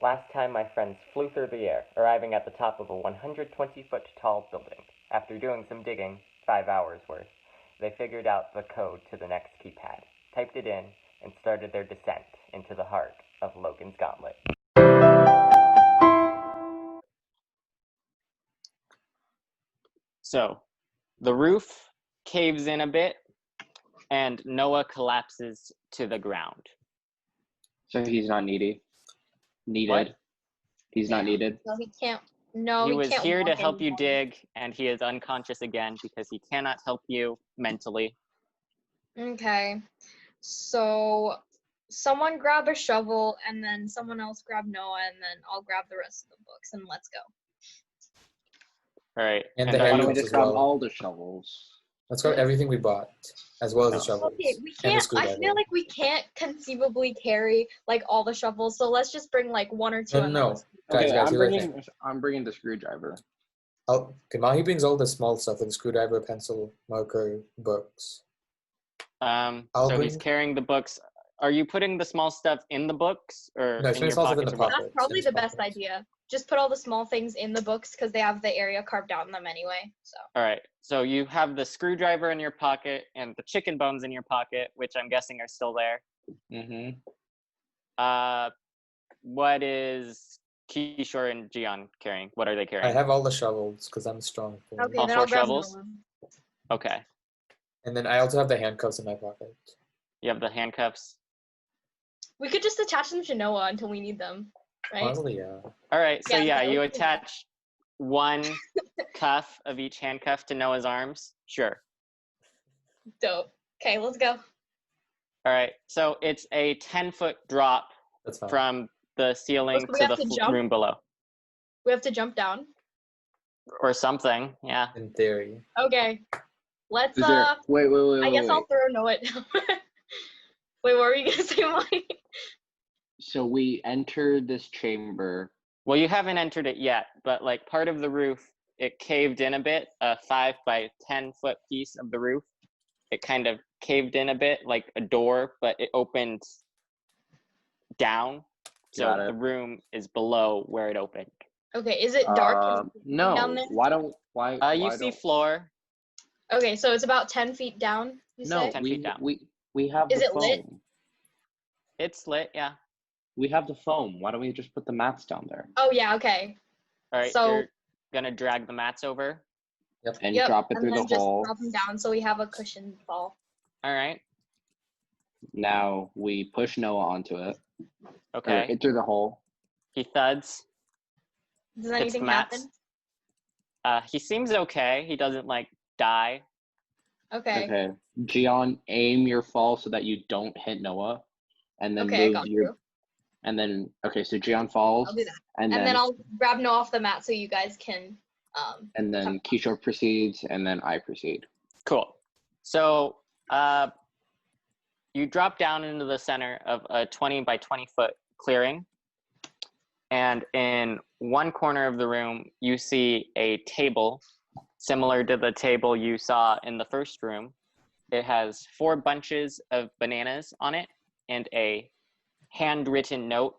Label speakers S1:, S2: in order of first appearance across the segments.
S1: Last time my friends flew through the air, arriving at the top of a 120-foot tall building. After doing some digging, 5 hours worth, they figured out the code to the next keypad, typed it in, and started their descent into the heart of Logan's Gauntlet.
S2: So, the roof caves in a bit, and Noah collapses to the ground.
S3: So he's not needed.
S2: What?
S3: He's not needed.
S4: So he can't. No,
S2: He
S4: he
S2: was
S4: can't
S2: here to
S4: walk
S2: help you
S4: anymore.
S2: dig, and he is unconscious again because he cannot help you mentally.
S4: Okay. So someone grab a shovel, and then someone else grab Noah, and then I'll grab the rest of the books, and let's go.
S2: All right.
S5: And
S3: Why
S5: the
S3: don't we
S5: handcuffs
S3: just
S5: as
S3: grab
S5: well.
S3: all the shovels?
S5: Let's grab everything we bought, as well as the
S3: No.
S5: shovels.
S4: Okay, we
S5: and the
S4: can't. I
S5: screwdriver.
S4: feel like we can't conceivably carry like all the shovels. So let's just bring like one or two. and then
S5: No.
S4: let's-
S5: Guys,
S3: Okay,
S5: here's the thing.
S3: I'm bringing the screwdriver.
S5: Okay, Maahi brings all the small stuff, like the screwdriver, pencil, marker, books.
S2: So
S5: I'll
S2: he's
S5: bring-
S2: carrying the books. Are you putting the small stuff in the books or
S5: No, he's
S2: in
S5: putting
S2: your
S5: small stuff in
S2: pockets?
S5: the
S2: or both?
S5: pocket.
S4: That's probably
S5: It's
S4: the
S5: in
S4: best
S5: pockets.
S4: idea. Just put all the small things in the books because they have the area carved out in them anyway. So
S2: All right. So you have the screwdriver in your pocket and the chicken bones in your pocket, which I'm guessing are still there.
S3: Mm-hmm.
S2: What is Kishore and Jion carrying? What are they
S5: I
S2: carrying?
S5: have all the shovels because I'm strong. For
S4: okay,
S2: All
S4: then
S2: four
S4: I'll grab
S2: shovels?
S4: Noah.
S2: Okay.
S5: And then I also have the handcuffs in my pocket.
S2: You have the handcuffs.
S4: We could just attach them to Noah until we need them, right?
S5: Honestly, yeah.
S2: All right. So
S4: Yeah,
S2: you
S4: let's do that.
S2: attach one cuff of each handcuff to Noah's arms. Sure.
S4: Dope. Okay, let's go.
S2: All right. So it's a 10-foot drop
S5: That's fine.
S2: from the ceiling
S4: So we
S2: to
S4: have
S2: the
S4: to jump?
S2: room below,
S4: We have to jump down.
S2: or something. Yeah.
S5: In theory.
S4: Okay. Let's
S3: Wait.
S4: I guess I'll throw Noah down. Wait, what were you gonna say, Mike?
S3: So we enter this chamber.
S2: Well, you haven't entered it yet, but like part of the roof, it caved in a bit. A 5 by 10-foot piece of the roof, it kind of caved in a bit, like a door, but it opened down. So
S3: Got it.
S2: the room is below where it opened.
S4: Okay, is it dark? Can you see down
S3: No.
S4: there?
S3: Why?
S2: You see floor.
S4: Okay, so it's about 10 feet down, you
S3: No,
S4: say?
S2: 10 feet down.
S3: we have
S4: Is
S3: the
S4: it
S3: foam.
S4: lit?
S2: It's lit, yeah.
S3: We have the foam. Why don't we just put the mats down there
S4: Oh yeah, okay.
S2: All right,
S4: So-
S2: you're gonna drag the mats over.
S3: and
S4: Yep,
S3: drop it
S4: and
S3: through
S4: then
S3: the
S4: just
S3: hole?
S4: drop them down so we have a cushion fall.
S2: All right,
S3: Now we push Noah onto it. Or
S2: okay.
S3: through the hole.
S2: He thuds.
S4: Does
S2: hits the
S4: anything
S2: mats.
S4: happen?
S2: He seems okay. He doesn't like die.
S4: Okay.
S3: Okay. Jion, aim your fall so that you don't hit Noah, and then
S4: Okay, I
S3: move
S4: got
S3: your.
S4: you.
S3: And then so Jion falls,
S4: I'll do that.
S3: and
S4: And then I'll grab Noah off the mat so you guys can
S3: and then
S4: come-
S3: Kishore proceeds, and then I proceed.
S2: Cool. So you drop down into the center of a 20 by 20-foot clearing. And in one corner of the room, you see a table similar to the table you saw in the first room. It has 4 bunches of bananas on it and a handwritten note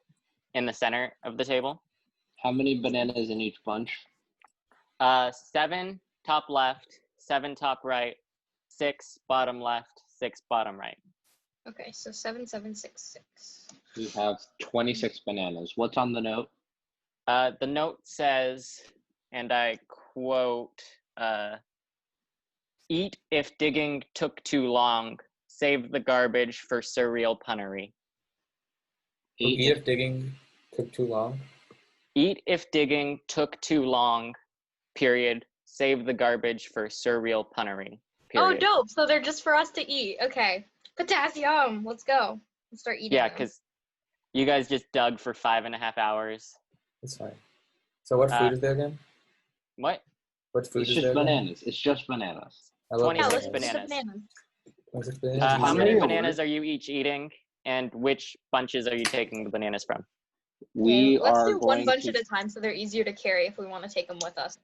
S2: in the center of the table.
S3: How many bananas in each bunch?
S2: 7 top left, 7 top right, 6 bottom left, 6 bottom right.
S4: Okay, so 7766.
S3: We have 26 bananas. What's on the note?
S2: The note says, and I quote, "Eat if digging took too long. Save the garbage for surreal punnery."
S5: Eat if digging took too long.
S2: Eat if digging took too long, period. Save the garbage for surreal punnery, period.
S4: Oh, dope. So they're just for us to eat. Okay. Potassium. Let's go. Let's start eating.
S2: Yeah,
S4: them.
S2: because you guys just dug for 5.5 hours.
S5: It's fine. So what food is there again?
S2: What?
S5: What food
S3: It's
S5: is
S3: just
S5: there again?
S3: bananas. It's just bananas.
S5: I love
S2: 26
S4: let's
S5: bananas.
S4: eat the
S2: bananas.
S5: 26 bananas.
S2: How
S3: Easy.
S2: many
S3: Yeah.
S2: bananas are you each eating, and which bunches are you taking the bananas from?
S3: We
S4: Let's
S3: are
S4: do one
S3: going
S4: bunch
S3: to.
S4: at a time so they're easier to carry if we want to take them with us.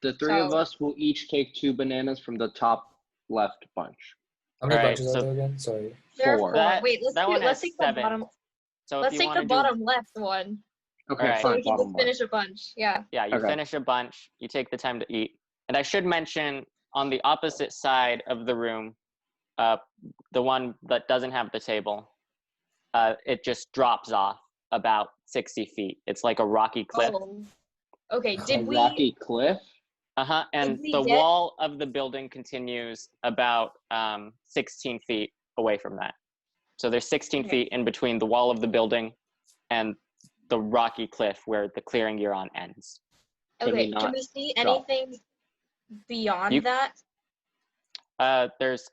S3: The three of
S4: So-
S3: us will each take 2 bananas from the top left bunch.
S5: How many
S2: Alright,
S5: bunches are
S2: so-
S5: there again? Sorry.
S4: There are
S3: 4.
S4: 4. Wait,
S2: That one
S4: let's
S2: has
S4: take the
S2: 7.
S4: bottom.
S2: So
S4: Let's
S2: if you
S4: take the
S2: want to
S4: bottom left one.
S3: Okay,
S2: Alright.
S4: So
S3: fine.
S4: we can
S3: Bottom
S4: just
S3: one.
S4: finish a bunch. Yeah.
S2: Yeah, you
S3: Okay.
S2: finish a bunch, you take the time to eat. And I should mention, on the opposite side of the room, the one that doesn't have the table, it just drops off about 60 feet. It's like a rocky cliff.
S4: Oh. Okay.
S3: A
S4: Did we?
S3: rocky cliff?
S2: And
S4: we
S2: the
S4: get-
S2: wall of the building continues about 16 feet away from that. So there's 16
S4: Okay.
S2: feet in between the wall of the building and the rocky cliff where the clearing you're on ends.
S3: Can we
S4: Okay. Can
S3: not
S4: we see
S3: drop?
S4: anything beyond
S2: You-
S4: that?
S2: There's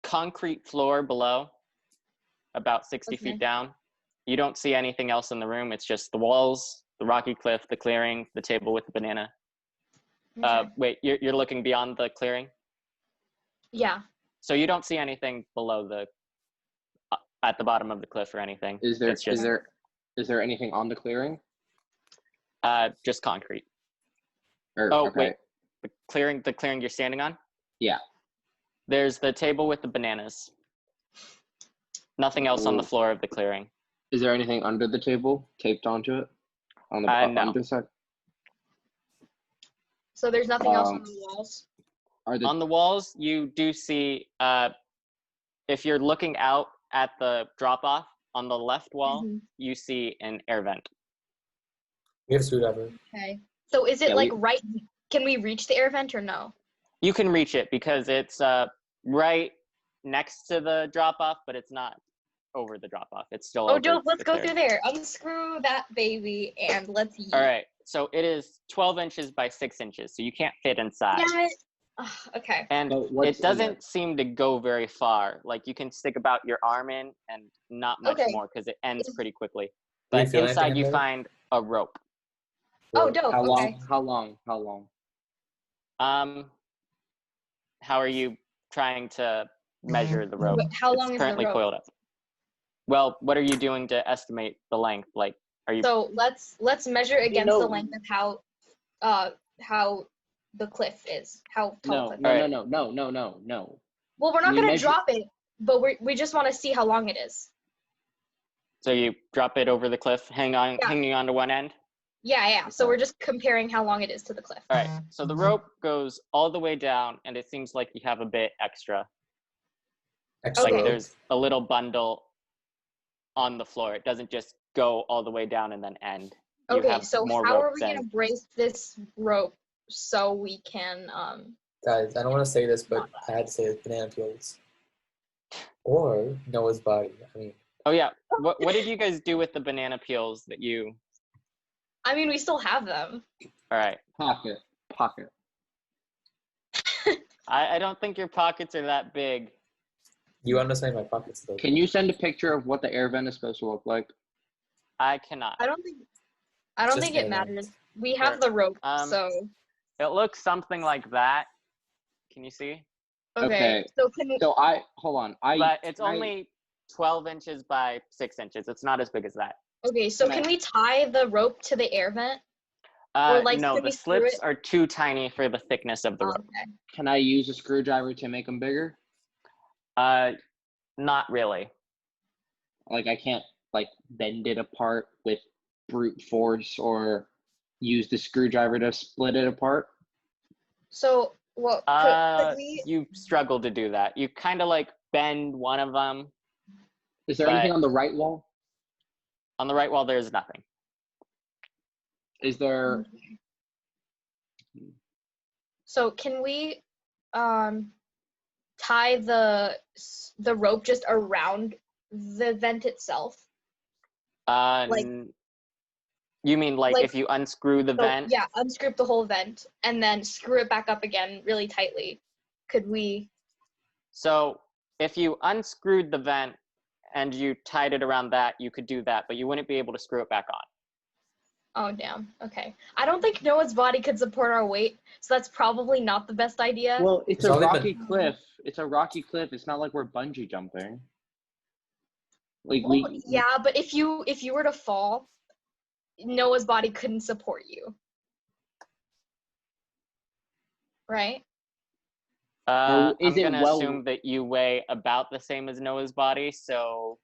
S2: concrete floor below, about 60
S4: Okay.
S2: feet down. You don't see anything else in the room. It's just the walls, the rocky cliff, the clearing, the table with the banana.
S4: Okay.
S2: Wait, you're looking beyond the clearing?
S4: Yeah.
S2: So you don't see anything below the at the bottom of the cliff or anything.
S3: Is there
S2: It's just
S3: is there anything on the clearing?
S2: just concrete.
S3: Or,
S2: Oh,
S3: okay.
S2: wait. The clearing you're standing on?
S3: Yeah.
S2: There's the table with the bananas. Nothing else on the
S3: Ooh.
S2: floor of the clearing.
S3: Is there anything under the table taped onto it? On the
S2: No.
S3: underside?
S4: So there's nothing else on
S3: Um,
S4: the walls.
S3: Are the
S2: On the walls, you do see, if you're looking out at the drop-off, on the left wall,
S4: Mhm.
S2: you see an air vent.
S5: We have a screwdriver.
S4: Okay. So is it
S3: Yeah,
S4: like
S3: we-
S4: right? Can we reach the air vent or no?
S2: You can reach it because it's right next to the drop-off, but it's not over the drop-off. It's still
S4: Oh,
S2: over
S4: dope. Let's
S2: the
S4: go
S2: clearing.
S4: through there. Unscrew that baby and let's eat.
S2: All right, so it is 12 inches by 6 inches, so you can't fit inside.
S4: Yeah. Okay.
S2: And
S3: But what's
S2: it
S3: in
S2: doesn't
S3: it?
S2: seem to go very far. Like you can stick about your arm in and not much
S4: Okay.
S2: more because it ends pretty quickly.
S5: Do we
S2: But
S5: feel anything
S2: inside
S5: in
S2: you
S5: there?
S2: find a rope.
S4: Oh, dope.
S3: how long?
S4: Okay.
S3: How long? How long?
S2: How are you trying to measure the rope?
S4: How long
S2: it's
S4: is the
S2: currently
S4: rope?
S2: coiled up. Well, what are you doing to estimate the length? Like, are you?
S4: So let's measure against
S3: know-
S4: the length of how the cliff is. How tall
S3: No,
S4: the cliff.
S3: no,
S2: Alright.
S3: no.
S4: Well, we're not
S3: we
S4: gonna
S3: measure-
S4: drop it, but we just want to see how long it is.
S2: So you drop it over the cliff, hanging on to one end.
S4: Yeah. So we're just comparing how long it is to the cliff.
S2: All right. So the rope goes all the way down, and it seems like you have a bit extra.
S5: Extra
S4: Okay.
S2: Like
S5: rope.
S2: there's a little bundle on the floor. It doesn't just go all the way down and then end. You
S4: Okay,
S2: have
S4: so
S2: more
S4: how
S2: rope
S4: are we
S2: than-
S4: gonna brace this rope so we can
S5: Guys, I don't want to say this, but I had to say it. Banana peels. Or Noah's body. I mean,
S2: Oh yeah. What did you guys do with the banana peels that you?
S4: I mean we still have them.
S2: All right.
S3: Pocket.
S2: I don't think your pockets are that big.
S5: you understand my pockets though.
S3: Can you send a picture of what the air vent is supposed to look like?
S2: I cannot.
S4: I don't
S5: Just
S4: think it
S5: air vent.
S4: matters. We have
S2: Sure.
S4: the rope,
S2: So it looks something like that. Can you see?
S4: okay.
S3: Okay.
S4: So can we
S3: So hold on.
S2: But it's
S3: can I-
S2: only 12 inches by 6 inches. It's not as big as that.
S4: okay, so
S3: can
S4: can
S3: I-
S4: we tie the rope to the air vent? Or, like,
S2: No,
S4: can
S2: the
S4: we screw
S2: slips
S4: it?
S2: are too tiny for the thickness of the
S4: Oh,
S2: rope.
S4: okay.
S3: Can I use a screwdriver to make them bigger?
S2: Not really.
S3: Like I can't like bend it apart with brute force or use the screwdriver to split it apart.
S4: So what could we
S2: You struggle to do that. You kind of like bend one of them.
S3: Is there
S2: But-
S3: anything on the right wall?
S2: On the right wall, there's nothing.
S3: Is there?
S4: So can we tie the rope just around the vent itself? Like-
S2: You mean like
S4: like-
S2: if you unscrew the
S4: So,
S2: vent?
S4: yeah, unscrew the whole vent and then screw it back up again really tightly. Could we?
S2: So if you unscrewed the vent and you tied it around that, you could do that, but you wouldn't be able to screw it back on.
S4: Oh damn. Okay. I don't think Noah's body could support our weight, so that's probably not the best idea.
S3: Well, it's
S5: It's
S3: a
S5: only
S3: rocky
S5: been-
S3: cliff. It's a rocky cliff. It's not like we're bungee jumping. Like
S4: Well,
S3: we.
S4: yeah, but if you were to fall, Noah's body couldn't support you. Right?
S3: Or is
S2: I'm
S3: it
S2: gonna
S3: well-
S2: assume that you weigh about the same as Noah's body, so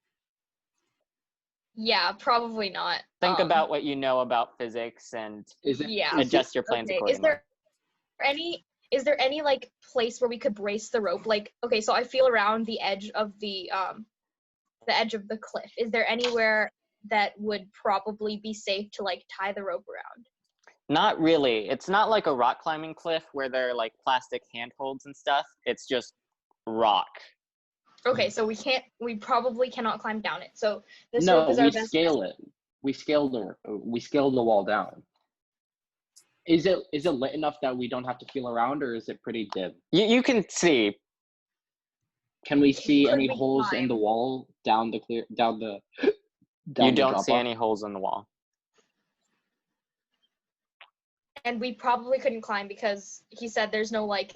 S4: Yeah, probably not.
S2: Think about what you know about physics and
S3: Is it?
S4: Yeah.
S2: adjust your plans
S4: Okay.
S2: accordingly.
S4: Is there any like place where we could brace the rope? Like, okay, so I feel around the edge of the cliff. Is there anywhere that would probably be safe to like tie the rope around?
S2: Not really. It's not like a rock climbing cliff where there are like plastic handholds and stuff. It's just rock.
S4: Okay, so we probably cannot climb down it. So this
S3: No,
S4: rope is
S3: we
S4: our best
S3: scale
S4: bet.
S3: it. We scaled the wall down. Is it lit enough that we don't have to feel around, or is it pretty dim?
S2: You can see.
S3: Can we see
S4: Could
S3: any
S4: we
S3: holes in the
S4: climb?
S3: wall down the
S2: You don't see
S3: drop-off?
S2: any holes in the wall.
S4: And we probably couldn't climb because he said there's no way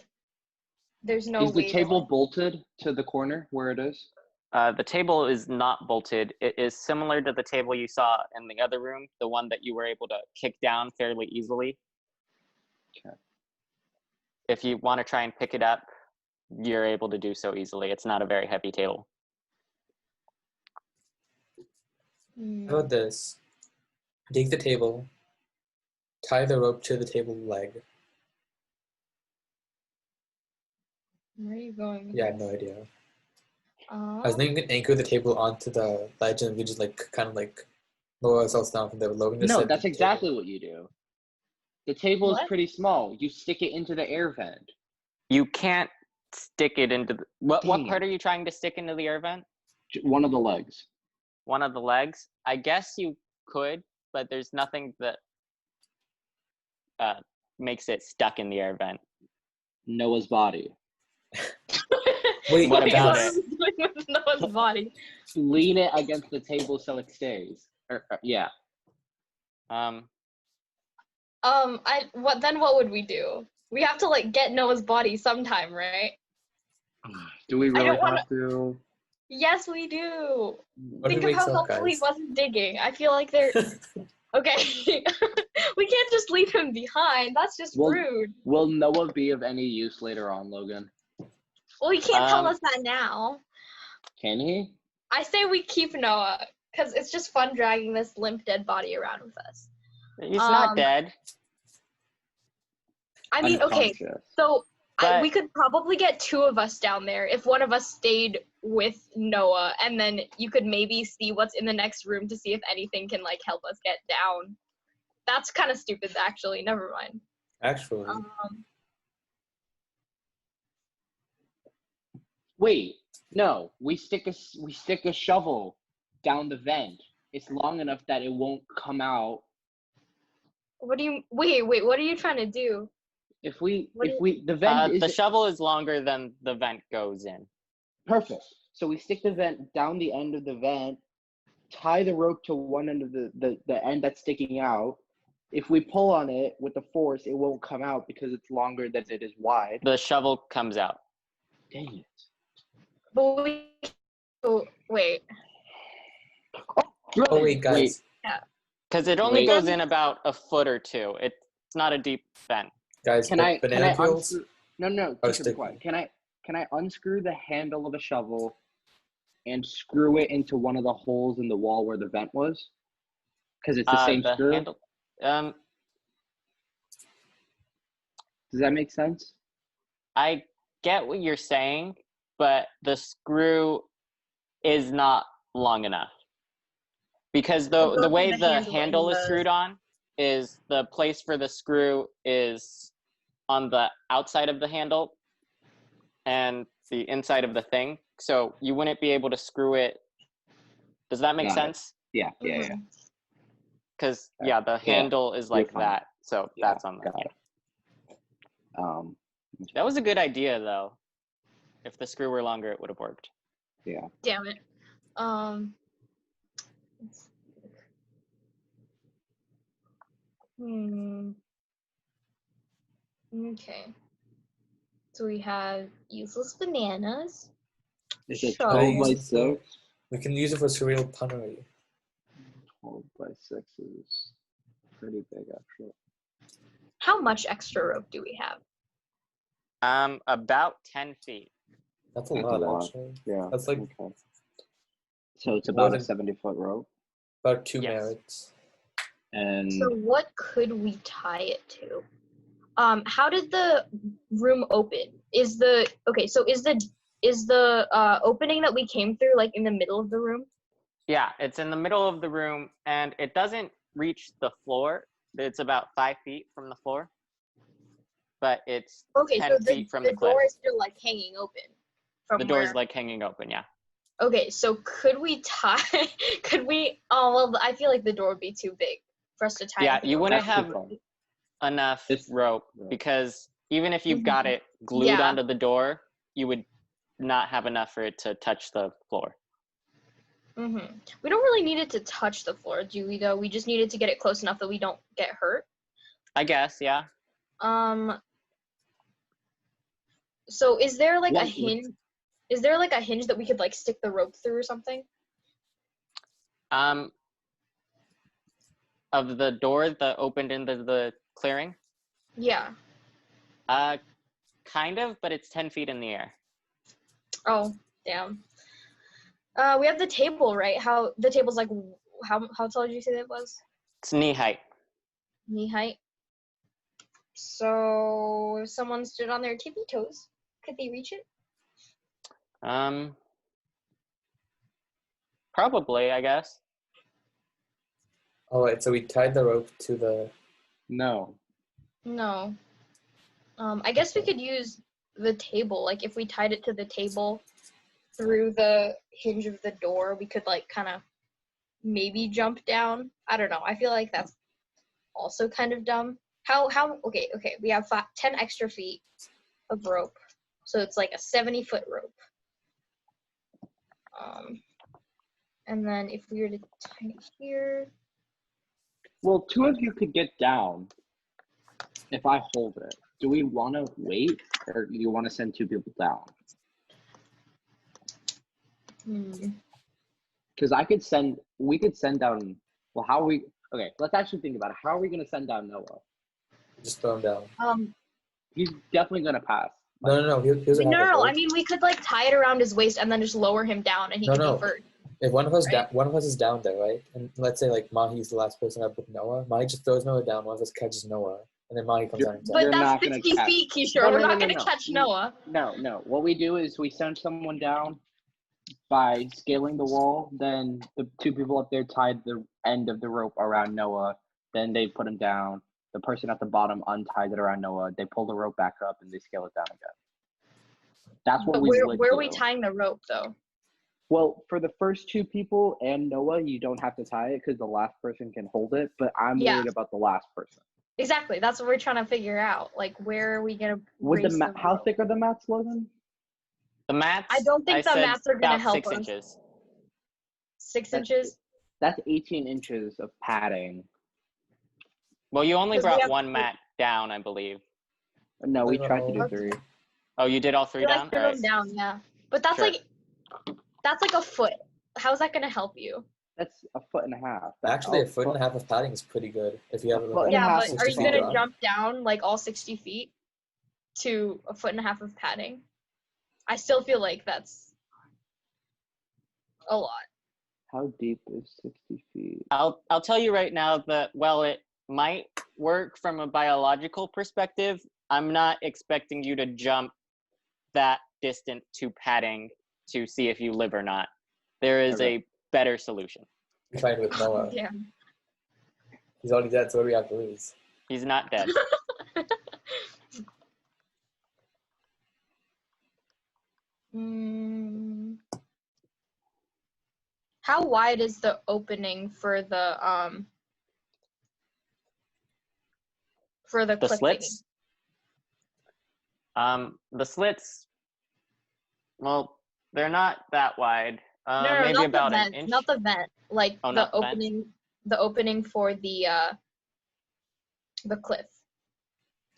S3: Is the
S4: to,
S3: table
S4: like,
S3: bolted to the corner where it is?
S2: The table is not bolted. It is similar to the table you saw in the other room, the one that you were able to kick down fairly easily.
S3: Okay.
S2: If you want to try and pick it up, you're able to do so easily. It's not a very heavy table.
S5: How about this? Take the table, tie the rope to the table leg.
S4: where are you going with
S5: Yeah, I have
S4: this?
S5: no idea. I
S4: Um,
S5: was thinking we can anchor the table onto the ledge and we just like kind of like lower ourselves down from there. Logan just
S3: No,
S5: said
S3: that's
S5: the
S3: exactly
S5: table.
S3: what you do. The table is
S4: What?
S3: pretty small. You stick it into the air vent.
S2: You can't stick it into the, what
S3: Dang
S2: part
S3: it.
S2: are you trying to stick into the air vent?
S3: One of the legs.
S2: One of the legs? I guess you could, but there's nothing that makes it stuck in the air vent.
S3: Noah's body.
S5: Wait,
S2: What about
S4: what
S2: it?
S4: are we doing with Noah's body?
S3: Lean it against the table so it stays. Yeah.
S4: What would we do? We have to like get Noah's body sometime, right?
S3: Do we
S4: I
S3: really
S4: don't wanna-
S3: have to?
S4: Yes, we do.
S5: what if
S4: Think
S5: he
S4: of how
S5: wakes up,
S4: helpful he
S5: guys?
S4: wasn't digging. I feel like they're okay. We can't just leave him behind. That's just
S3: Well-
S4: rude.
S3: Will Noah be of any use later on, Logan?
S4: Well, he can't tell
S2: Um,
S4: us that now.
S3: Can he?
S4: I say we keep Noah because it's just fun dragging this limp dead body around with us.
S2: He's not dead.
S4: I mean, okay,
S3: Unconscious.
S4: so
S2: But-
S4: we could probably get two of us down there if one of us stayed with Noah, and then you could maybe see what's in the next room to see if anything can like help us get down. That's kind of stupid, actually. Never mind.
S5: Actually,
S3: Wait, no. We stick a shovel down the vent. It's long enough that it won't come out.
S4: What do you wait? What are you trying to do?
S3: The
S2: The
S3: vent is
S2: shovel is longer than the vent goes in.
S3: perfect. So we stick the vent down the end of the vent, tie the rope to one end of the end that's sticking out. If we pull on it with the force, it won't come out because it's longer than it is wide.
S2: The shovel comes out.
S3: Dang it.
S4: But wait.
S5: oh wait, guys,
S2: Because it only
S3: Wait.
S2: goes in about a foot or two. It's not a deep vent.
S5: guys,
S3: Can I
S5: banana peels.
S3: unscrew? No,
S5: Oh,
S3: Kishore, be quiet. Can I unscrew the handle of a shovel and screw it into one of the holes in the wall where the vent was? Because it's the same screw.
S2: Handle.
S3: Does that make sense?
S2: I get what you're saying, but the screw is not long enough. Because the way the handle is screwed on is the place for the screw is on the outside of the handle and the inside of the thing. So you wouldn't be able to screw it. Does that make
S3: Got it.
S2: sense?
S3: Yeah.
S2: Because the handle is like
S3: fine.
S2: that. So
S3: Yeah,
S2: that's on the
S3: got it.
S2: That was a good idea though. If the screw were longer, it would have worked.
S3: Yeah.
S4: Damn it. Okay. So we have useless bananas.
S3: Is it
S4: Sure.
S3: 12 by
S5: Use it
S3: 6?
S5: We can use it for cereal punnery.
S3: 12 by 6 is pretty big, actually.
S4: How much extra rope do we have?
S2: About 10 feet.
S5: That's a
S3: That's a
S5: lot,
S3: lot.
S5: actually.
S3: Yeah.
S5: That's like
S3: Okay. So it's
S5: more
S3: about a
S5: than-
S3: 70-foot rope.
S5: About 2
S2: Yes.
S5: merits.
S3: And
S4: So what could we tie it to? How did the room open? Is the opening that we came through like in the middle of the room?
S2: Yeah, it's in the middle of the room, and it doesn't reach the floor. It's about 5 feet from the floor, but it's
S4: Okay,
S2: 10
S4: so
S2: feet from the cliff.
S4: door is still like hanging open. From
S2: The door is
S4: where-
S2: like hanging open, yeah.
S4: Okay, so could we tie? Could we? Oh well, I feel like the door would be too big for us to tie.
S2: Yeah,
S4: anything
S2: you
S4: over.
S2: wouldn't
S3: That's too
S2: have
S3: far.
S2: enough
S3: It's-
S2: rope
S3: yeah.
S2: because even if you've got it glued
S4: Yeah.
S2: onto the door, you would not have enough for it to touch the floor.
S4: We don't really need it to touch the floor, do we? Though we just needed to get it close enough that we don't get hurt.
S2: I guess, yeah.
S4: So is there like a
S3: What-
S4: hinge? Is there like a hinge that we could like stick the rope through or something?
S2: Of the door that opened into the clearing,
S4: Yeah.
S2: kind of, but it's 10 feet in the air.
S4: Oh, damn. We have the table, right? How the table's like how tall did you say that was?
S2: It's knee height.
S4: Knee height. So if someone stood on their tippy toes, could they reach it?
S2: Probably, I guess.
S5: All right, so we tied the rope to the.
S3: No.
S4: No. I guess we could use the table. Like if we tied it to the table through the hinge of the door, we could like kind of maybe jump down. I don't know. I feel like that's also kind of dumb. How okay, we have 10 extra feet of rope. So it's like a 70-foot rope. And then if we were to tie it here.
S3: Well, 2 of you could get down if I hold it. Do we want to wait, or do you want to send 2 people down? Because we could send down. Well, how are we? Okay, let's actually think about it. How are we going to send down Noah?
S5: Just throw him down.
S3: He's definitely going to pass.
S5: No. He doesn't have a
S4: No.
S5: rope.
S4: I mean, we could like tie it around his waist and then just lower him down, and he could
S5: No.
S4: be first.
S5: If one of us
S4: Right.
S5: one of us is down there, right? And let's say like Maahi's the last person up with Noah. Maahi just throws Noah down. One of us catches Noah, and then Maahi comes
S3: You're-
S5: on himself.
S4: But
S3: You're
S4: that's
S3: not gonna
S4: 60
S3: catch-
S4: feet, Kishore.
S3: No,
S4: We're
S3: no,
S4: not
S3: no,
S4: gonna
S3: no.
S4: catch Noah.
S3: No. What we do is we send someone down by scaling the wall. Then the 2 people up there tied the end of the rope around Noah. Then they put him down. The person at the bottom unties it around Noah. They pull the rope back up and they scale it down again. That's what
S4: But
S3: we would
S4: where
S3: do.
S4: are we tying the rope though?
S3: Well, for the first 2 people and Noah, you don't have to tie it because the last person can hold it. But I'm
S4: Yeah.
S3: worried about the last person.
S4: Exactly. That's what we're trying to figure out. Like, where are we gonna?
S3: Would
S4: raise the
S3: how
S4: rope?
S3: thick are the mats, Logan?
S2: The mats,
S4: I don't think the
S2: said
S4: mats are gonna
S2: about
S4: help
S2: 6
S4: us.
S2: inches.
S4: 6
S3: That's-
S4: inches.
S3: That's 18 inches of padding.
S2: Well, you only
S4: Because we
S2: brought
S4: have
S2: 1
S4: to-
S2: mat down, I believe.
S3: No, we
S5: No,
S3: tried to do
S5: no.
S3: 3.
S2: Oh, you did all 3
S4: We
S2: down?
S4: like threw
S2: All right.
S4: them down, yeah. But that's
S2: Sure.
S4: that's like a foot. How's that gonna help you?
S3: That's a foot and a half.
S5: Actually, a foot and a half of padding is pretty good if you have
S3: A
S5: it.
S3: foot and a
S4: Yeah,
S3: half
S4: but
S3: is
S4: are you
S5: 60
S4: gonna
S5: drop.
S4: jump down like all 60 feet to a foot and a half of padding? I still feel like that's a lot.
S3: How deep is 60 feet?
S2: I'll tell you right now that while it might work from a biological perspective, I'm not expecting you to jump that distant to padding to see if you live or not. There is
S3: Okay.
S2: a better solution.
S5: We tried with Noah.
S4: Yeah.
S5: He's already dead, so what do we have to lose?
S2: He's not dead.
S4: How wide is the opening for the
S2: The
S4: clip
S2: slits? The slits, well, they're not that wide.
S4: thingy? No,
S2: Maybe
S4: not
S2: about
S4: the
S2: an
S4: vent,
S2: inch.
S4: not the vent. Like
S2: Oh,
S4: the
S2: not the vent?
S4: opening, the opening for the cliff.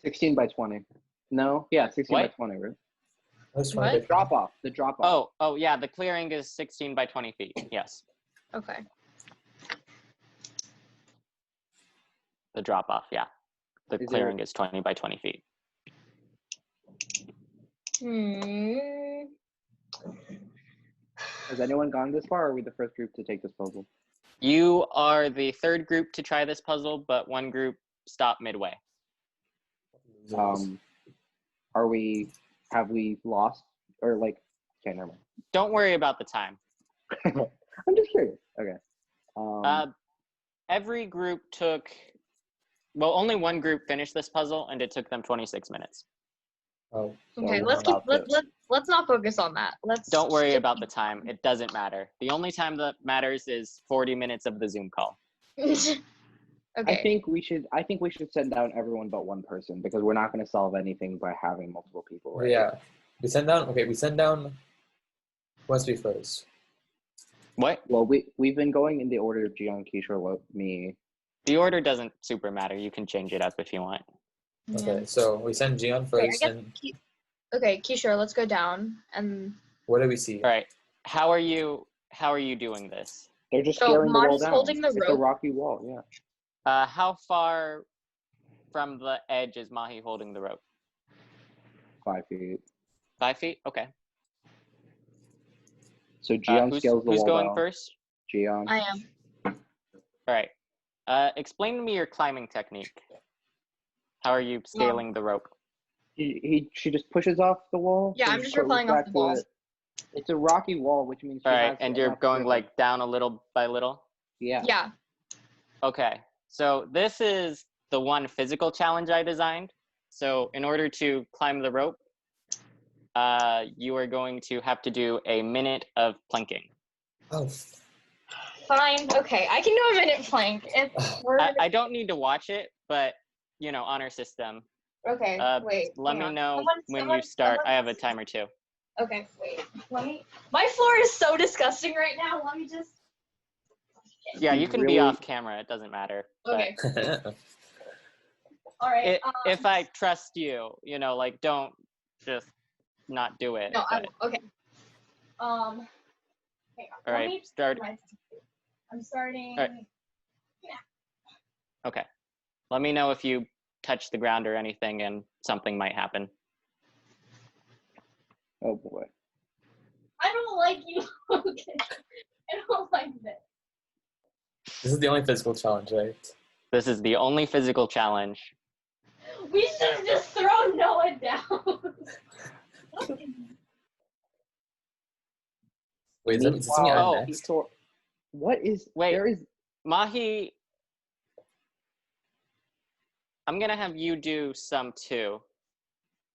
S3: 16 by 20. No? Yeah, 16 by
S2: What?
S3: 20, right?
S5: Let's
S4: What?
S5: try
S3: The drop off. The drop off.
S2: Oh, yeah, the clearing is 16 by 20 feet. Yes,
S4: Okay.
S2: the drop off, yeah. The
S3: Is
S2: clearing is 20 by 20 feet.
S3: Has anyone gone this far, or are we the first group to take this puzzle?
S2: You are the third group to try this puzzle, but one group stopped midway.
S3: Have we lost or like? Okay, never mind.
S2: Don't worry about the time.
S3: I'm just curious. Okay.
S2: Every group only one group finished this puzzle, and it took them 26 minutes.
S5: Oh,
S4: Okay,
S3: So
S4: let's not focus on that.
S2: Don't worry about the time. It doesn't matter. The only time that matters is 40 minutes of the Zoom call.
S4: Okay.
S3: I think we should send down everyone but one person because we're not going to solve anything by having multiple people. Right?
S5: yeah. We send down. Okay, we send down. Who wants to be first?
S2: What?
S3: Well, we've been going in the order of Jion, Kishore, me.
S2: The order doesn't super matter. You can change it up if you want.
S5: Okay, so we send Jion first, and
S4: Okay, Kishore, let's go down and.
S5: what do we see?
S2: All right. How are you doing this?
S3: They're just
S4: So
S3: scaring the wall
S4: Maahi's
S3: down.
S4: holding the
S3: It's a
S4: rope.
S3: rocky wall. Yeah.
S2: How far from the edge is Maahi holding the rope?
S3: 5 feet.
S2: 5 feet? Okay.
S3: So Jion scales the wall
S2: Who's going
S3: down.
S2: first?
S3: Jion.
S4: I am.
S2: All right. Explain to me your climbing technique. How are you scaling the rope?
S3: She just pushes off the wall.
S4: Yeah,
S3: so
S4: I'm just
S3: goes
S4: replying off
S3: back
S4: the
S3: to
S4: wall.
S3: it. It's a rocky wall, which means she
S2: All right,
S3: has
S2: and you're
S3: enough
S2: going
S3: room.
S2: like down a little by little?
S3: Yeah.
S4: Yeah.
S2: Okay. So this is the one physical challenge I designed. So in order to climb the rope, you are going to have to do a minute of planking.
S5: Oh,
S4: Fine. Okay, I can do a minute plank. If we're
S2: I don't need to watch it, but honor system.
S4: okay. Wait.
S2: Let
S4: hang
S2: me
S4: on.
S2: know when you start. I have a timer too.
S4: Okay. Wait. Let me. My floor is so disgusting right now. Let me just.
S2: Yeah, you can be
S3: Really?
S2: off camera. It doesn't matter. But
S4: Okay. All right.
S2: if I trust you, like don't just not do it.
S4: No.
S2: But,
S4: Okay. Hang on.
S2: all right. Start.
S4: I'm starting.
S2: All right. Okay. Let me know if you touch the ground or anything, and something might happen.
S3: Oh boy.
S4: I don't like you. Okay. I don't like this.
S5: this is the only physical challenge, right?
S2: This is the only physical challenge.
S4: We should have just thrown Noah down.
S5: Wait, is this me
S2: Oh.
S5: on next?
S3: What is?
S2: Wait.
S3: There is.
S2: Maahi, I'm going to have you do some too.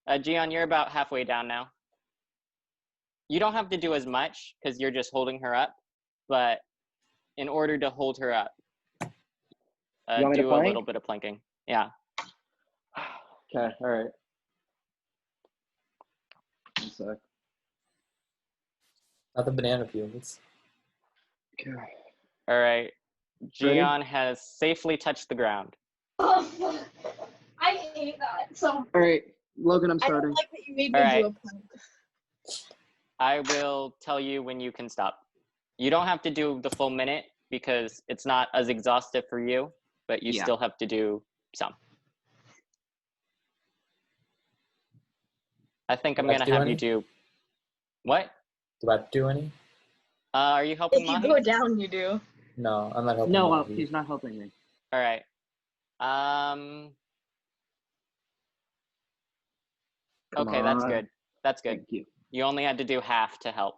S2: Jion, you're about halfway down now. You don't have to do as much because you're just holding her up, but in order to hold her up,
S3: You want me to
S2: do a
S3: plank?
S2: little bit of planking. Yeah.
S3: Okay. All right. One sec.
S5: Not the banana peels.
S3: Okay.
S2: All right.
S3: Ready?
S2: Jion has safely touched the ground.
S4: Oh, I hate that. So
S3: All right, Logan, I'm
S4: I don't
S3: starting.
S4: like that you made me
S2: All
S4: do
S2: right.
S4: a plank.
S2: I will tell you when you can stop. You don't have to do the full minute because it's not as exhaustive for you, but you still have to do some. I think I'm
S5: Do I
S2: going to
S5: do
S2: have
S5: any?
S2: you do... What?
S5: Do I have to do any?
S2: Are you helping
S4: If you
S2: Maahi?
S4: go down, you do.
S5: No, I'm not helping.
S3: No,
S5: Maahi.
S3: he's not helping me.
S2: All right.
S3: Come
S2: Okay, that's
S3: on.
S2: good. That's good.
S3: Thank you.
S2: You only had to do half to help.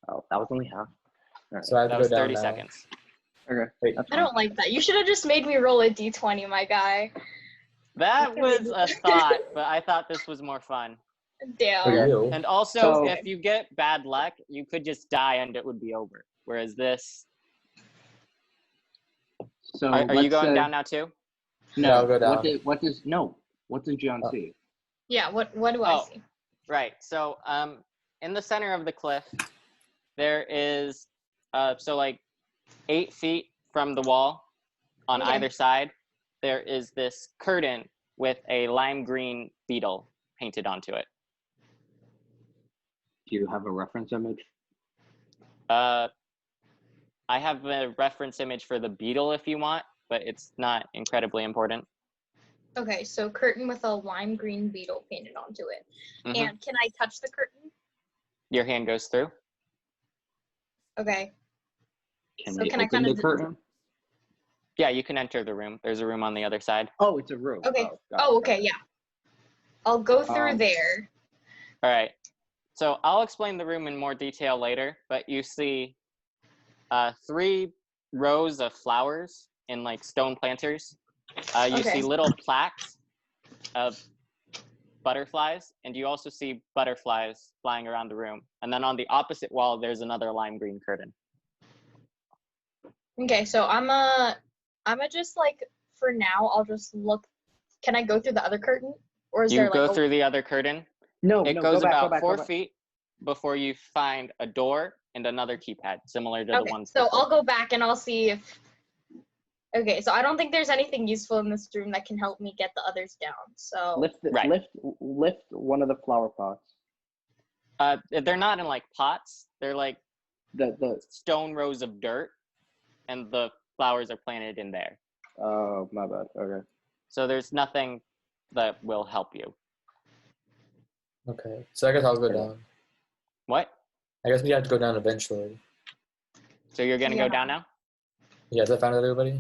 S3: Oh, that was only half. All right.
S5: So I have
S2: That
S5: to
S2: was
S5: go down
S2: 30
S5: now.
S2: seconds.
S3: Okay.
S5: Wait.
S3: That's
S4: I
S3: fine.
S4: don't like that. You should have just made me roll a d20, my guy.
S2: That was a thought, but I thought this was more fun.
S4: Damn.
S5: For
S3: Okay.
S5: you.
S2: And also,
S3: So-
S2: if you get bad luck, you could just die and it would be over. Whereas this...
S3: So
S2: Are you
S3: let's
S2: going
S3: say-
S2: down now too?
S3: No.
S5: Yeah, I'll go down.
S3: What does Jion
S5: Oh.
S3: see?
S4: Yeah, what do I
S2: Oh.
S4: see?
S2: Right. So, in the center of the cliff, there is, 8 feet from the wall on
S4: Okay.
S2: either side, there is this curtain with a lime green beetle painted onto it.
S3: Do you have a reference image?
S2: I have a reference image for the beetle if you want, but it's not incredibly important.
S4: Okay, so curtain with a lime green beetle painted onto it.
S2: Mhm.
S4: And can I touch the curtain?
S2: Your hand goes through.
S4: Okay.
S3: Can
S4: So
S3: we
S4: can I
S3: open
S4: kinda
S3: the curtain?
S2: Yeah, you can enter the room. There's a room on the other side.
S3: Oh, it's a room.
S4: Okay.
S3: got
S4: Oh,
S3: it,
S4: okay,
S3: got it.
S4: yeah. I'll go through
S3: Um,
S4: there.
S2: All right. So I'll explain the room in more detail later, but you see 3 rows of flowers in like stone planters. You
S4: Okay.
S2: see little plaques of butterflies, and you also see butterflies flying around the room. And then on the opposite wall, there's another lime green curtain.
S4: Okay, so I'ma just like for now I'll just look. Can I go through the other curtain? Or is
S2: You
S4: there
S2: go
S4: like
S2: through the other curtain.
S3: No,
S2: It
S3: no,
S2: goes
S3: go back,
S2: about
S3: go back,
S2: 4
S3: go back.
S2: feet before you find a door and another keypad, similar to the
S4: Okay,
S2: ones
S4: so
S2: before.
S4: I'll go back and I'll see if okay, so I don't think there's anything useful in this room that can help me get the others down. So
S2: Right.
S3: Lift one of the flower pots.
S2: They're not in like pots. They're like
S3: The
S2: stone rows of dirt, and the flowers are planted in there.
S3: oh, my bad. Okay.
S2: So there's nothing that will help you.
S5: Okay, so I guess I'll go down.
S2: What?
S5: I guess we have to go down eventually.
S2: So you're gonna
S4: Yeah.
S2: go down now?
S5: Yeah, has that found everybody?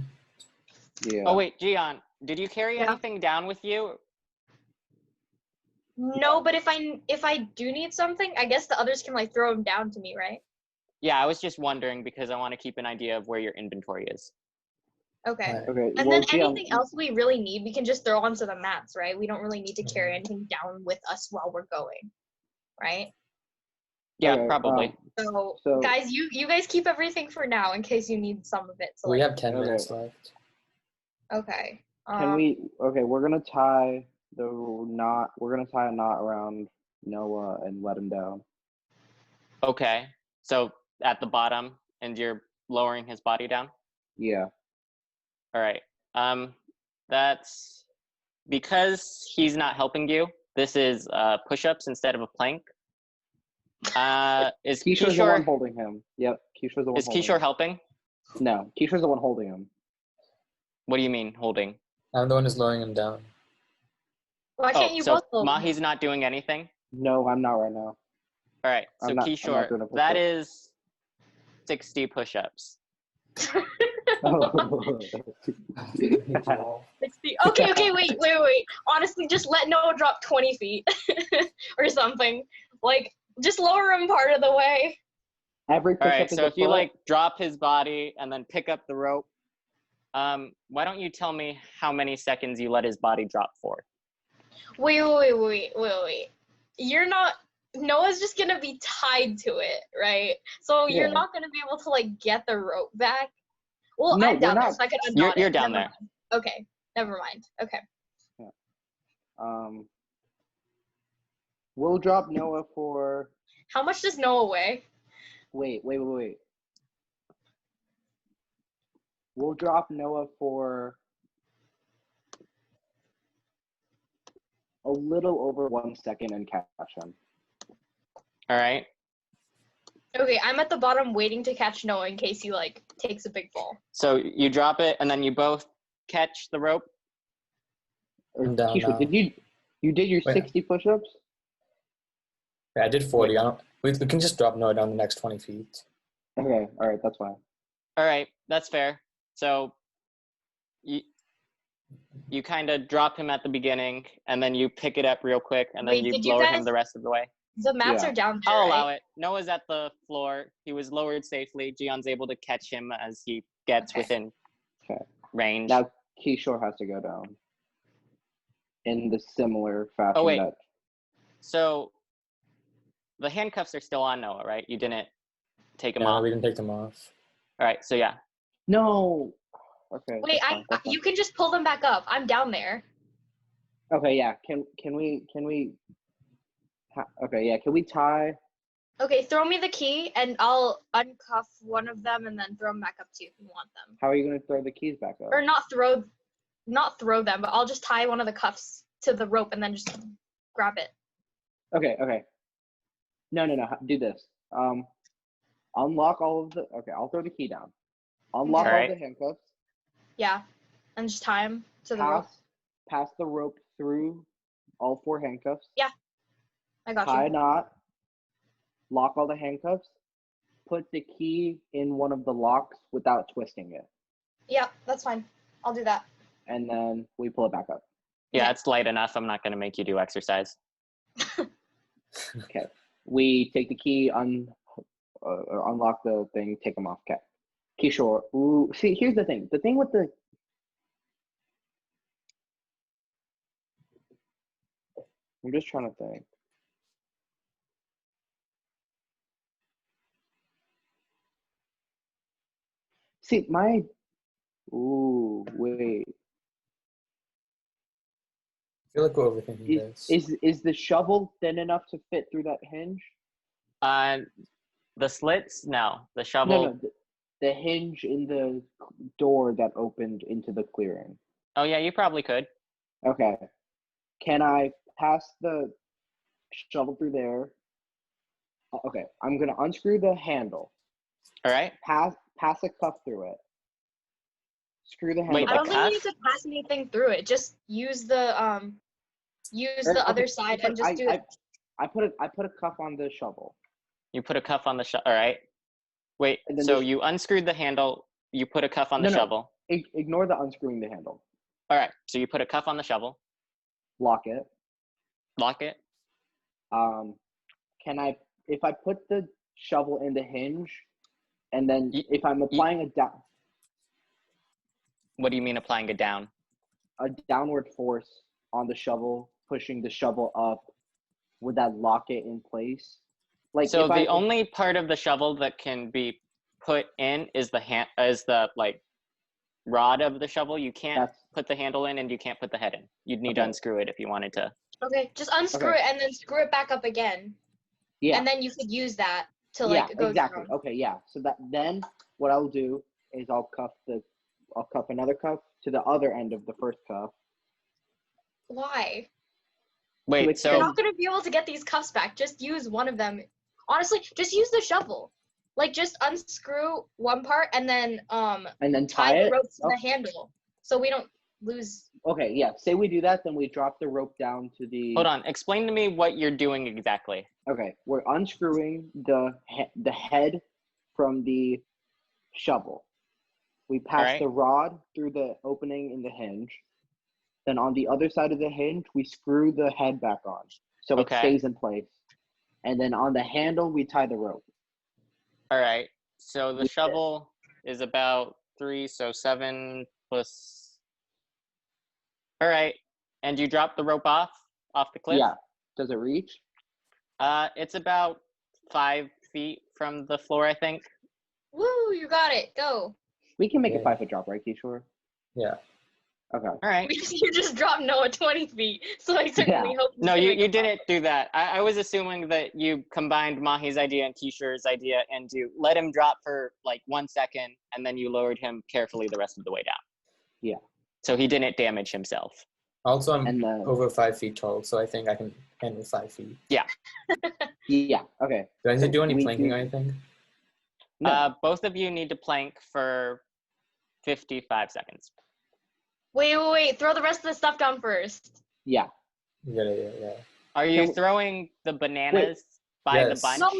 S3: Yeah.
S2: Oh wait, Jion, did you carry
S4: Yeah.
S2: anything down with you?
S4: no, but if I do need something, I guess the others can like throw them down to me, right?
S2: Yeah, I was just wondering because I want to keep an idea of where your inventory is.
S4: Okay.
S5: Alright.
S3: Okay.
S4: And
S3: well,
S4: then
S3: Jion,
S4: anything else we really need, we can just throw onto the mats, right? We don't really need to carry anything down with us while we're going, right?
S2: Yeah,
S3: okay,
S2: probably.
S4: So guys, you guys keep everything for now in case you need some of it. So
S5: We
S4: like,
S5: have 10
S3: Okay.
S5: minutes left.
S4: okay.
S3: Can we? Okay, we're gonna tie the knot. We're gonna tie a knot around Noah and let him down.
S2: Okay. So at the bottom, and you're lowering his body down?
S3: Yeah.
S2: All right. That's because he's not helping you. This is push-ups instead of a plank. Is
S3: Kishore's the one
S2: Kishore
S3: holding him. Yep. Kishore's the one.
S2: is
S3: holding
S2: Kishore
S3: him.
S2: helping?
S3: No, Kishore's the one holding him.
S2: What do you mean holding?
S5: I'm the one who's lowering him down.
S4: Why can't you
S2: so
S4: both hold
S2: Maahi's
S4: him?
S2: not doing anything?
S3: No, I'm not right now.
S2: All right. So
S3: I'm not
S2: Kishore,
S3: doing a
S2: that
S3: push-up.
S2: is 60 push-ups.
S3: Oh.
S4: 60. Okay, wait. Honestly, just let Noah drop 20 feet or something. Like, just lower him part of the way.
S3: Every
S2: All
S3: push-up
S2: right.
S3: is
S2: So
S3: a
S2: if you
S3: foot?
S2: like drop his body and then pick up the rope, why don't you tell me how many seconds you let his body drop for?
S4: Wait. You're not. Noah's just gonna be tied to it, right? So you're
S3: Yeah.
S4: not gonna be able to like get the rope back. Well,
S3: No,
S4: I'm down
S3: we're
S4: there,
S3: not.
S4: so I could unknot it.
S2: You're down
S4: Never
S2: there.
S4: mind. Okay, never mind. Okay.
S3: We'll drop Noah for.
S4: How much does Noah weigh?
S3: Wait. We'll drop Noah for a little over 1 second and catch him.
S2: All right.
S4: Okay, I'm at the bottom waiting to catch Noah in case he like takes a big fall.
S2: So you drop it, and then you both catch the rope.
S5: I'm down
S3: Kishore,
S5: now.
S3: did you did your
S5: Wait.
S3: 60 push-ups?
S5: Yeah, I did 40. We can just drop Noah down the next 20 feet.
S3: Okay, all right, that's fine.
S2: All right, that's fair. So you kind of drop him at the beginning, and then you pick it up real quick, and then
S4: Wait,
S2: you
S4: did you
S2: lower
S4: guys-
S2: him the rest of the way.
S4: The mats
S3: Yeah.
S4: are down there,
S2: I'll
S4: right?
S2: allow it. Noah's at the floor. He was lowered safely. Jion's able to catch him as he gets
S4: Okay.
S2: within
S3: Okay.
S2: range.
S3: Now Kishore has to go down in the similar fashion
S2: Oh, wait.
S3: that.
S2: So the handcuffs are still on Noah, right? You didn't take them
S5: No,
S2: off.
S5: we didn't take them off.
S2: All right, so yeah.
S3: No. Okay.
S4: Wait,
S3: that's fine, that's fine.
S4: you can just pull them back up. I'm down there.
S3: Okay, yeah. Can we? Okay, yeah. Can we tie?
S4: Okay, throw me the key and I'll uncuff one of them and then throw them back up to you if you want them.
S3: How are you gonna throw the keys back up?
S4: Or not throw them, but I'll just tie one of the cuffs to the rope and then just grab it.
S3: Okay. No. Do this. Unlock all of the. Okay, I'll throw the key down. Unlock
S2: Okay.
S3: all
S2: Alright.
S3: the handcuffs.
S4: Yeah, and just tie them to the rope.
S3: Pass the rope through all 4 handcuffs.
S4: I got
S3: Tie a
S4: you.
S3: knot. Lock all the handcuffs. put the key in one of the locks without twisting it,
S4: Yeah, that's fine. I'll do that.
S3: and then we pull it back up.
S2: Yeah, it's light enough. I'm not going to make you do exercise.
S3: Okay. We take the key, unlock the thing, take them off. Okay. Kishore. Ooh, see, here's the thing. The thing with the... I'm just trying to think. See, my... Ooh, wait.
S5: I feel like we're overthinking this.
S3: Is the shovel thin enough to fit through that hinge?
S2: The slits? No. The shovel.
S3: No, the hinge in the door that opened into the clearing.
S2: Oh yeah, you probably could.
S3: Okay. Can I pass the shovel through there? Okay, I'm gonna unscrew the handle.
S2: All right.
S3: Pass a cuff through it. Screw the handle.
S2: Wait,
S4: I don't
S2: the
S4: think you
S2: cuff?
S4: need to pass anything through it. Just use the other side and just do it.
S3: I put a cuff on the shovel.
S2: You put a cuff on the shovel. All right. Wait.
S3: And then
S2: So
S3: this-
S2: you unscrewed the handle. You put a cuff on the
S3: No.
S2: shovel.
S3: Ignore the unscrewing the handle.
S2: All right. So you put a cuff on the shovel.
S3: Lock it.
S2: Lock it.
S3: Can I, if I put the shovel in the hinge, and then if I'm
S2: What do you mean applying
S3: a downward force on the shovel, pushing the shovel up, would that lock it in place? Like,
S2: So
S3: if
S2: the only part of the shovel that can be put in is the like rod of the shovel. You can't put the handle in, and you can't put the head in. You'd need to unscrew it if you wanted to.
S4: Okay, just unscrew it and then screw it back up again.
S3: Yeah.
S4: And then you could use that to go
S3: exactly.
S4: down.
S3: Okay, yeah. So then what I'll do is I'll cuff another cuff to the other end of the first cuff.
S4: Why?
S2: Wait,
S4: You're
S2: so
S4: not gonna be able to get these cuffs back. Just use one of them. Honestly, just use the shovel. Like, just unscrew one part and then
S3: tie
S4: the
S3: it
S4: ropes to
S3: up.
S4: the handle so we don't lose.
S3: Okay, yeah. Say we do that, then we drop the rope down to the.
S2: hold on. Explain to me what you're doing exactly.
S3: Okay, we're unscrewing the head from the shovel. We pass
S2: Alright.
S3: the rod through the opening in the hinge. Then on the other side of the hinge, we screw the head back on so it
S2: Okay.
S3: stays in place. And then on the handle, we tie the rope.
S2: All right. So the
S3: Yeah.
S2: shovel is about 3, so 7 plus. All right. And you drop the rope off the cliff?
S3: Yeah. Does it reach?
S2: It's about 5 feet from the floor, I think.
S4: Woo! You got it. Go.
S3: We can make
S5: Yeah.
S3: a 5-foot drop, right, Kishore?
S5: Yeah.
S3: Okay.
S2: All right.
S4: You just dropped Noah 20 feet, so I certainly hope. he's
S2: No,
S4: gonna
S2: you
S4: make a
S2: didn't do that. I was assuming that you combined Maahi's idea and Kishore's idea, and you let him drop for like 1 second, and then you lowered him carefully the rest of the way down.
S3: Yeah.
S2: So he didn't damage himself.
S5: Also, I'm
S3: And then
S5: over 5 feet tall, so I think I can handle 5 feet.
S3: yeah. Okay.
S5: Do I need to do any
S3: We
S5: planking
S3: do-
S5: or anything?
S3: No.
S2: Both of you need to plank for 55 seconds.
S4: Wait. Throw the rest of the stuff down first.
S3: Yeah.
S5: Yeah.
S2: Are you
S3: Can-
S2: throwing the bananas by
S5: Yes.
S2: the bunch?
S4: No,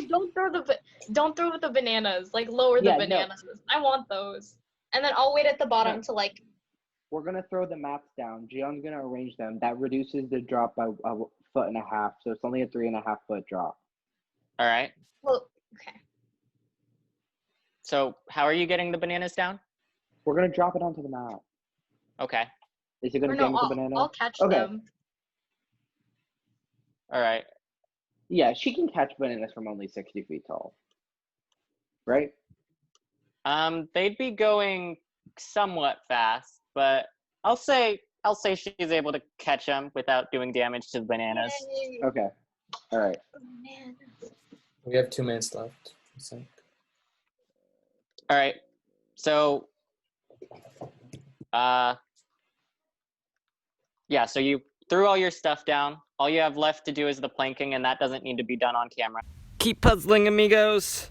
S4: don't throw the bananas. Like, lower the
S3: Yeah, no.
S4: bananas. I want those. And then I'll wait at the bottom
S3: No.
S4: to like.
S3: We're gonna throw the mats down. Jion's gonna arrange them. That reduces the drop by a foot and a half, so it's only a 3.5 foot drop.
S2: All right.
S4: Well, okay.
S2: So how are you getting the bananas down?
S3: We're gonna drop it onto the mat.
S2: Okay.
S3: Is it gonna
S4: Or no,
S3: damage the banana?
S4: I'll catch
S3: Okay.
S4: them.
S2: All right.
S3: Yeah, she can catch bananas from only 60 feet tall. Right?
S2: They'd be going somewhat fast, but I'll say she's able to catch them without doing damage to the bananas.
S4: Yay.
S3: Okay. All right.
S4: Bananas.
S5: We have 2 minutes left. I think.
S2: All right. So, yeah. So you threw all your stuff down. All you have left to do is the planking, and that doesn't need to be done on camera.
S6: Keep puzzling, amigos.